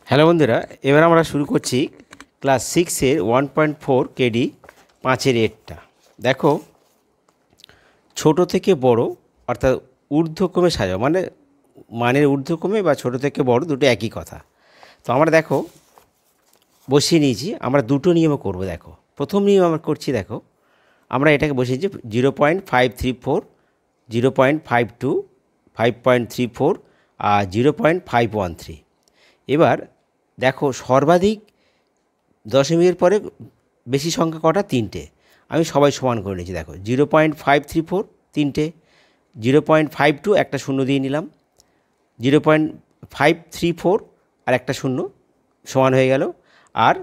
Hello বন্ধুরা, এবার আমরা শুরু করছি ক্লাস 6-এর 1.4 কেডি 5-এর এরটা। দেখো, ছোট থেকে বড় অর্থাৎ ঊর্ধ্বক্রমে সাজাও, মানে মানের ঊর্ধ্বক্রমে বা ছোট থেকে বড় দুটো একই কথা। তো আমরা দেখো বসিয়ে নিয়েছি, আমরা দুটো নিয়মে করব। দেখো, প্রথম নিয়ম আমরা করছি। দেখো, আমরা এটাকে বসিয়েছি 0.534, 0.52, 5.34 আর 0.513। এবার দেখো, সর্বাধিক দশমিকের পরে বেশি সংখ্যা কটা? তিনটে। আমি সবাই সমান করে নিয়েছি। দেখো, 0.534 তিনটে, 0.52 একটা শূন্য দিয়ে নিলাম, 0.534 আর একটা শূন্য সমান হয়ে গেল, আর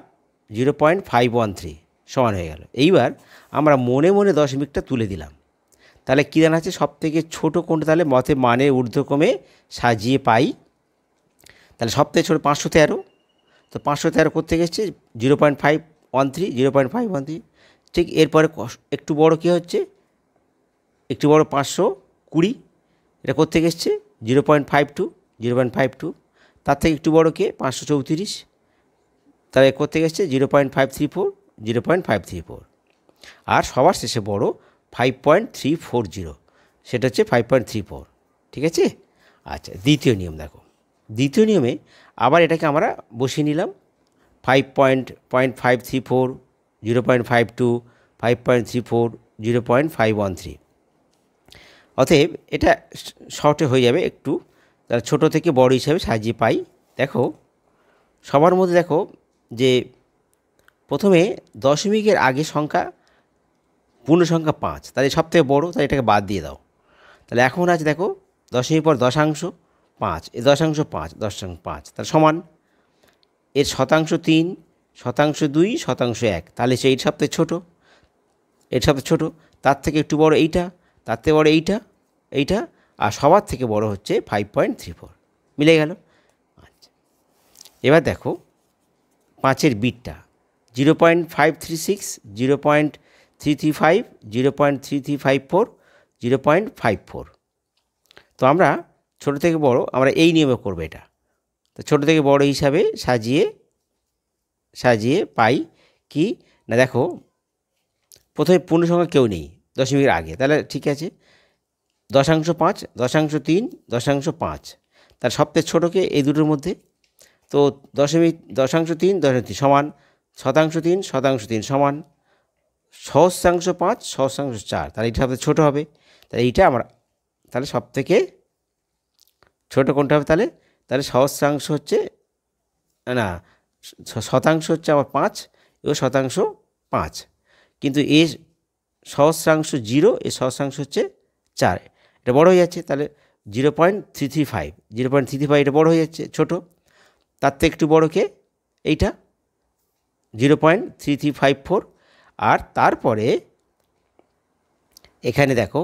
0.513 সমান হয়ে গেল। এইবার আমরা মনে মনে দশমিকটা তুলে দিলাম। তাহলে কী জানা আছে সব থেকে ছোটো কোনটা? তাহলে মতে মানের ঊর্ধ্বক্রমে সাজিয়ে পাই। তাহলে সব থেকে ছোটো 513। তো 513 কোথেকে এসছে? 0.513, 0.513। ঠিক এরপরে একটু বড় কী হচ্ছে? একটু বড় 520। এটা কোথেকে এসছে? 0.52, 0.52। তার থেকে একটু বড় কে? 534। তাহলে কোথেকে এসছে? 0.534, 0.534। আর সবার শেষে বড় 5.340, সেটা হচ্ছে 5.34। ঠিক আছে? আচ্ছা, দ্বিতীয় নিয়ম দেখো। দ্বিতীয় নিয়মে আবার এটাকে আমরা বসিয়ে নিলাম 5.534, 0.52, 5.34, 0.513। অতএব এটা শর্টে হয়ে যাবে একটু, তাহলে ছোটো থেকে বড় হিসাবে সাজিয়ে পাই। দেখো, সবার মধ্যে দেখো যে প্রথমে দশমিকের আগে সংখ্যা পূর্ণ সংখ্যা 5, তাহলে সব থেকে বড়ো, তাহলে এটাকে বাদ দিয়ে দাও। তাহলে এখন আছে দেখো, দশমিক পর দশাংশ 5, এ দশাংশ 5, দশাংশ 5, তাহলে সমান এর শতাংশ 3, শতাংশ 2, শতাংশ 1, তাহলে সেই সবথেকে ছোটো, এর সবথেকে ছোটো। তার থেকে একটু বড় এইটা, তার থেকে বড় এইটা, এইটা, আর সবার থেকে বড় হচ্ছে 5.34। মিলে গেল। আচ্ছা, এবার দেখো 5-এর বিটটা 0.536, 0.335, 0.3354, 0.54। তো আমরা ছোটো থেকে বড় আমরা এই নিয়মে করবো এটা। তো ছোটো থেকে বড় হিসাবে সাজিয়ে পাই কি না? দেখো, প্রথমে পূর্ণ সংখ্যা কেউ নেই দশমিকের আগে, তাহলে ঠিক আছে। দশাংশ 5, দশাংশ 3, দশাংশ 5, তার সবথেকে ছোটোকে এই দুটোর মধ্যে। তো দশাংশ 3, দশাংশ 3 সমান শতাংশ 3, শতাংশ 3 সমান সহস্রাংশ 5, সহস্রাংশ 4, তাহলে এটা সবথেকে ছোটো হবে। তাহলে এইটা আমরা, তাহলে সব থেকে ছোটো কোনটা হবে? তাহলে সহস্রাংশ হচ্ছে না, শতাংশ হচ্ছে আবার 5 এবং শতাংশ 5, কিন্তু এর সহস্রাংশ 0, এর সহস্রাংশ হচ্ছে 4, এটা বড় হয়ে যাচ্ছে। তাহলে 0.335, 0.335 এটা বড় হয়ে যাচ্ছে, ছোটো। তার থেকে একটু বড় কে? এইটা 0.3354। আর তারপরে এখানে দেখো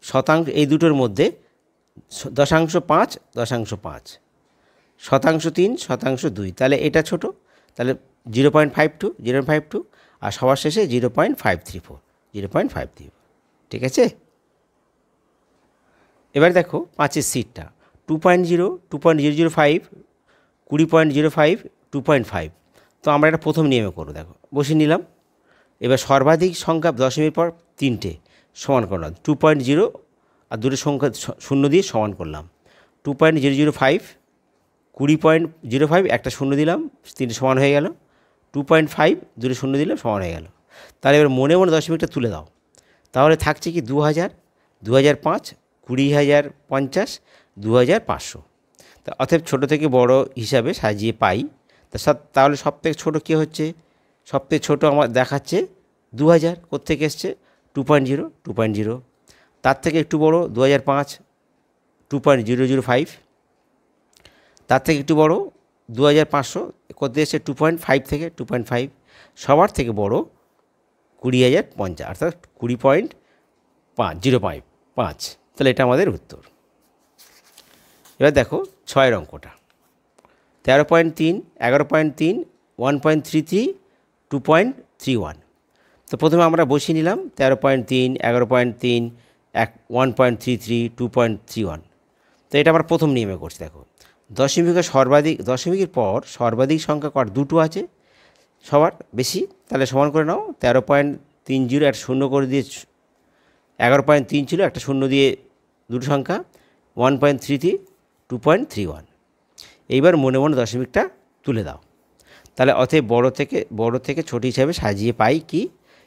শতাংশ, এই দুটোর মধ্যে দশাংশ 5, দশাংশ 5, শতাংশ 3, শতাংশ 2, তাহলে এটা ছোটো, তাহলে 0.52, 0.52, আর সবার শেষে 0.534, 0.534। ঠিক আছে? এবার দেখো 5-এর সিটটা 2.0, 2.005, 20.05, 2.5। তো আমরা এটা প্রথম নিয়মে করবো। দেখো, বসে নিলাম। এবার সর্বাধিক সংখ্যা দশমিকের পর তিনটে সমান করলাম, 2.0 আর দুটো সংখ্যা শূন্য দিয়ে সমান করলাম, 2.005, 20.05 একটা শূন্য দিলাম, তিনটে সমান হয়ে গেল, 2.5 দুটো শূন্য দিলাম, সমান হয়ে গেল। তাহলে এবার মনে মনে দশমিকটা তুলে দাও। তাহলে থাকছে কি? 2000, 2005, 20,050, 2500। তা অতএব ছোটো থেকে বড় হিসাবে সাজিয়ে পাই। তাহলে সব থেকে ছোটো কী হচ্ছে? সব থেকে ছোটো আমার দেখাচ্ছে 2000, কোত্থেকে এসছে? 2.0, 2.0। তার থেকে একটু বড় 2005, 2.005। তার থেকে একটু বড় 2500, কোথায় এসছে? 2.5 থেকে 2.5। সবার থেকে বড় 20,050, অর্থাৎ 20.05। তাহলে এটা আমাদের উত্তর। এবার দেখো 6-এর অঙ্কটা 13.3, 11.3, 1.33, 2.31। তো প্রথমে আমরা বসিয়ে নিলাম 13.3, 11.3, 1.33, 2.31। তো এটা আমরা প্রথম নিয়মে করছি। দেখো, দশমিকের পর সর্বাধিক সংখ্যা কর দুটো আছে সবার বেশি, তাহলে সমান করে নাও 13.30 একটা শূন্য করে দিয়ে 11.3 ছিল, একটা শূন্য দিয়ে দুটো সংখ্যা 1.33 2.31। এইবার মনে মনে দশমিকটা তুলে দাও। তাহলে অতএব বড় থেকে ছোট হিসাবে সাজিয়ে পাই কি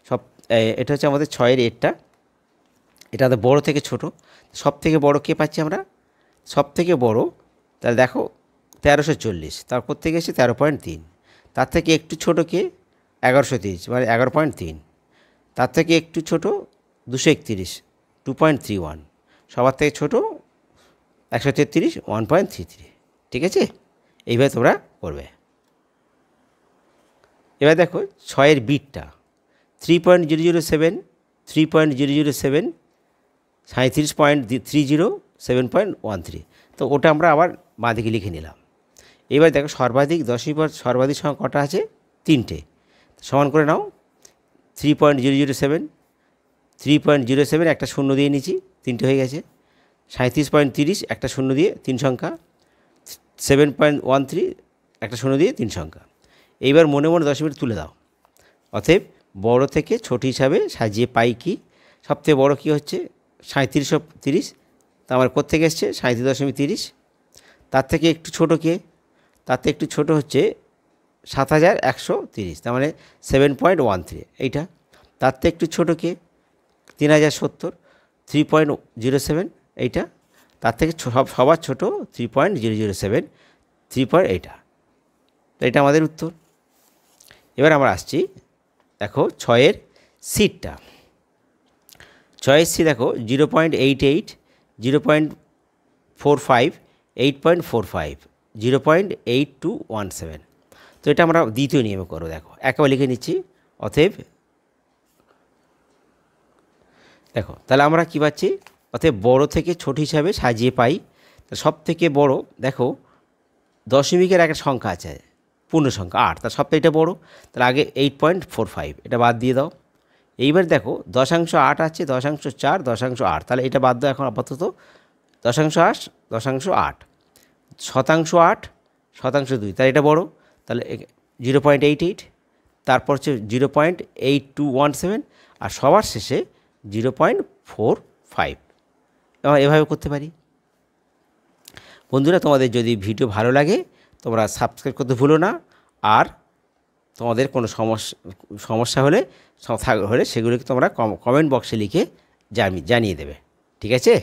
সব, এটা হচ্ছে আমাদের 6-এর এরটা, এটা আমাদের বড় থেকে ছোট। সব থেকে বড় কে পাচ্ছি আমরা? সব থেকে বড় তাহলে দেখো 1340, তারপর থেকে এসে 13.3। তার থেকে একটু ছোটো কে 1130 মানে 11.3। তার থেকে একটু ছোট 231 2.31। সবার থেকে ছোট 133 1.33। ঠিক আছে, এইভাবে তোমরা করবে। এবার দেখো 6-এর বিটটা 3.007 3.007 37.30 7.13। তো ওটা আমরা আবার বাঁদিকে লিখে নিলাম। এবার দেখো সর্বাধিক সংখ্যা কটা আছে? 3টে। সমান করে নাও 3.007 একটা শূন্য দিয়ে নিচ্ছি, 3টে হয়ে গেছে। 37.30 একটা শূন্য দিয়ে 3 সংখ্যা, 7.13 একটা শূন্য দিয়ে 3 সংখ্যা। এইবার মনে মনে দশমিক তুলে দাও। অতএব বড় থেকে ছোট হিসাবে সাজিয়ে পাই কি সবথেকে বড় কী হচ্ছে 3730। তা আমার কোত্থেকে এসছে 37.30। তার থেকে একটু ছোটো কে? তার থেকে একটু ছোটো হচ্ছে 7130, তার মানে 7.13 এইটা। তার থেকে একটু ছোটো কে? 3070 3.07 এইটা। তার থেকে সবার ছোটো 3.007 এইটা। এটা আমাদের উত্তর। এবার আমরা আসছি দেখো 6-এর সিটটা। 6-এর সি দেখো 0.88 0.45 8.45 0.8217। তো এটা আমরা দ্বিতীয় নিয়মে করবো। দেখো একেবারে লিখে নিচ্ছি। অতএব দেখো তাহলে আমরা কী পাচ্ছি? অতএব বড় থেকে ছোট হিসাবে সাজিয়ে পাই। সব থেকে বড় দেখো দশমিকের একটা সংখ্যা আছে পূর্ণ সংখ্যা 8, তার সবথেকে এটা বড়। তাহলে আগে 8.45 এটা বাদ দিয়ে দাও। এইবার দেখো 0.8 আছে, 0.4 0.8, তাহলে এটা বাদ দাও এখন আপাতত। 0.8 0.8 8 2, তাহলে এটা বড়, তাহলে 0.88। তারপর হচ্ছে 0.8217 আর সবার শেষে 0.45। এভাবে করতে পারি। বন্ধুরা, তোমাদের যদি ভিডিও ভালো লাগে তোমরা সাবস্ক্রাইব করতে ভুলো না। আর তোমাদের কোনো সমস্যা হলে সেগুলোকে তোমরা কমেন্ট বক্সে লিখে জানিয়ে দেবে। ঠিক আছে?